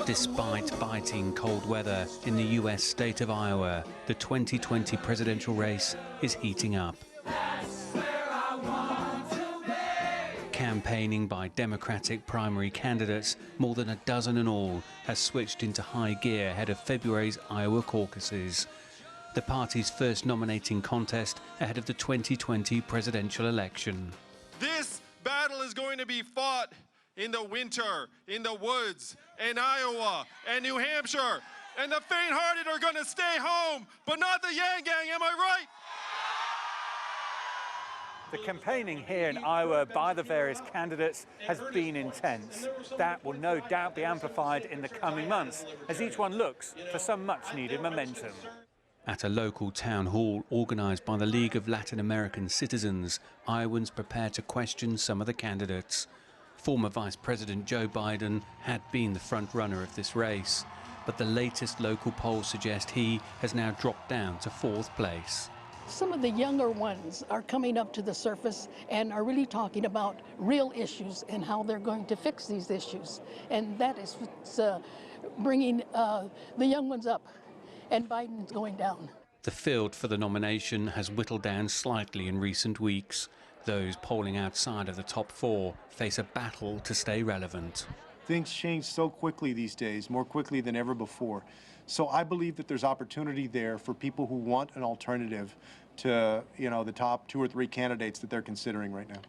Despite biting cold weather in the US state of Iowa, the 2020 presidential race is heating up. Campaigning by Democratic primary candidates, more than a dozen in all, has switched into high gear ahead of February's Iowa caucuses, the party's first nominating contest ahead of the 2020 presidential election. This battle is going to be fought in the winter, in the woods, in Iowa and New Hampshire. And the faint-hearted are going to stay home, but not the Yang Gang, am I right? The campaigning here in Iowa by the various candidates has been intense. That will no doubt be amplified in the coming months as each one looks for some much-needed momentum. At a local town hall organised by the League of Latin American Citizens, Iowans prepare to question some of the candidates. Former Vice President Joe Biden had been the front-runner of this race, but the latest local polls suggest he has now dropped down to fourth place. Some of the younger ones are coming up to the surface and are really talking about real issues and how they're going to fix these issues. And that is bringing the young ones up, and Biden's going down. The field for the nomination has whittled down slightly in recent weeks. Those polling outside of the top four face a battle to stay relevant. Things change so quickly these days, more quickly than ever before. So I believe that there's opportunity there for people who want an alternative to, the top 2 or 3 candidates that they're considering right now.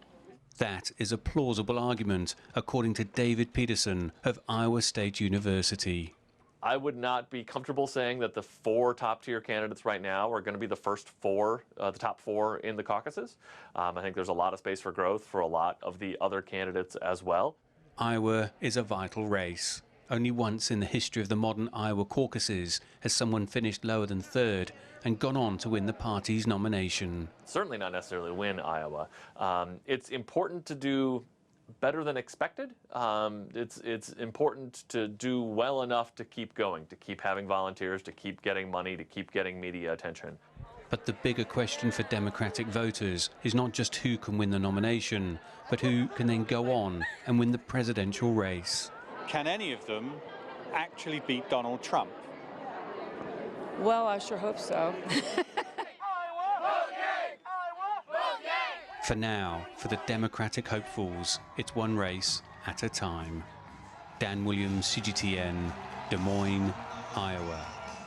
That is a plausible argument, according to David Peterson of Iowa State University. I would not be comfortable saying that the 4 top-tier candidates right now are going to be the first 4, the top 4 in the caucuses. I think there's a lot of space for growth for a lot of the other candidates as well. Iowa is a vital race. Only once in the history of the modern Iowa caucuses has someone finished lower than third and gone on to win the party's nomination. Certainly not necessarily win Iowa. It's important to do better than expected. It's important to do well enough to keep going, to keep having volunteers, to keep getting money, to keep getting media attention. But the bigger question for Democratic voters is not just who can win the nomination, but who can then go on and win the presidential race. Can any of them actually beat Donald Trump? Well, I sure hope so. For now, for the Democratic hopefuls, it's one race at a time. Dan Williams, CGTN, Des Moines, Iowa.